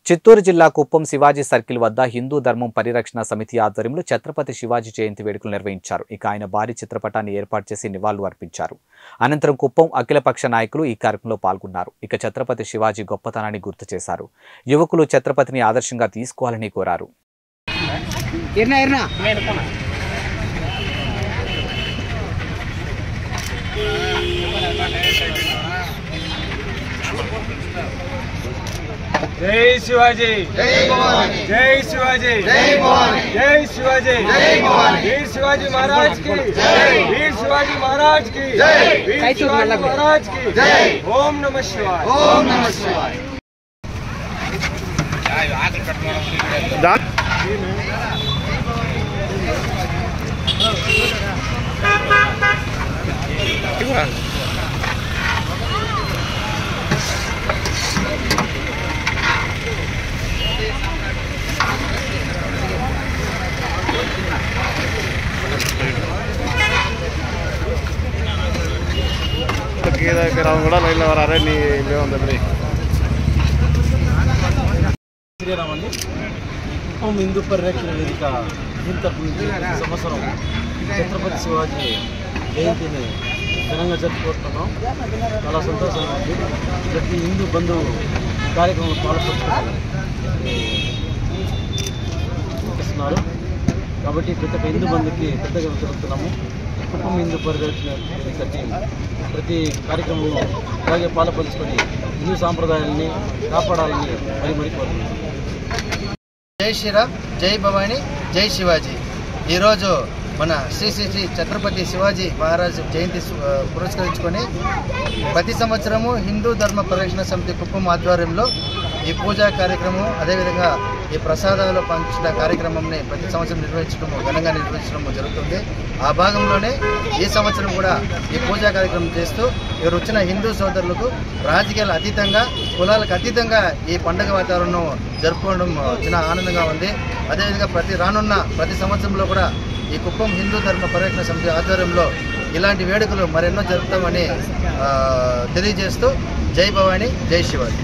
చిత్తూరు జిల్లా కుప్పం శివాజీ సర్కిల్ వద్ద హిందూ ధర్మం పరిరక్షణ సమితి ఆధ్వర్యంలో ఛత్రపతి శివాజీ జయంతి వేడుకలు నిర్వహించారు. ఇక ఆయన భారీ చిత్రపటాన్ని ఏర్పాటు చేసి నివాళులు అర్పించారు. అనంతరం కుప్పం అఖిలపక్ష నాయకులు ఈ కార్యక్రమంలో పాల్గొన్నారు. ఇక ఛత్రపతి శివాజీ గొప్పతనాన్ని గుర్తు చేశారు. యువకులు ఛత్రపతిని ఆదర్శంగా తీసుకోవాలని కోరారు. जय शिवाजी, जय भवानी, जय शिवाजी, जय भवानी, जय शिवाजी, जय भवानी, वीर शिवाजी महाराज की जय, वीर शिवाजी महाराज की जय, वीर शिवाजी महाराज की जय। ओम नमः शिवाय, ओम नमः शिवाय। శ్రీరామండి కుప్పం హిందూ పరిరక్షణ వేదిక దీని తరపు నుంచి సంవత్సరం ఛత్రపతి శివాజీ జయంతిని ఘనంగా జరుపుకుంటున్నాం. చాలా సంతోషంగా ఉంది. ప్రతి హిందూ బంధువు కార్యక్రమం పాల్పంచుకుంటున్నారు కాబట్టి ప్రతి ఒక్క హిందూ బంధుకి పెద్దగా జరుపుతున్నాము. కుప్పం హిందూ పరిరక్షణ వేదిక టీం ప్రతి కార్యక్రమంలో అలాగే పాల్పంచుకొని హిందూ సాంప్రదాయాలని కాపాడాలని మరి కోరుతున్నాం. జై శ్రీరామ్, జై భవానీ, జై శివాజీ. ఈరోజు మన శ్రీ ఛత్రపతి శివాజీ మహారాజ్ జయంతి పురస్కరించుకొని ప్రతి సంవత్సరము హిందూ ధర్మ పరిరక్షణ సమితి కుప్పం ఆధ్వర్యంలో ఈ పూజా కార్యక్రమం అదేవిధంగా ఈ ప్రసాదాలు పంచిన కార్యక్రమంని ప్రతి సంవత్సరం ఘనంగా నిర్వహించడం జరుగుతుంది. ఆ భాగంలోనే ఈ సంవత్సరం కూడా ఈ పూజా కార్యక్రమం చేస్తూ ఇక్కడ వచ్చిన హిందూ సోదరులకు రాజకీయాలు అతీతంగా కులాలకు అతీతంగా ఈ పండుగ వాతావరణం జరుపుకోవడం చాలా ఆనందంగా ఉంది. అదేవిధంగా రానున్న ప్రతి సంవత్సరంలో కూడా ఈ కుప్పం హిందూ ధర్మ పరిరక్షణ సమితి ఆధ్వర్యంలో ఇలాంటి వేడుకలు మరెన్నో జరుపుతామని తెలియజేస్తూ జై భవానీ, జై శివాజీ.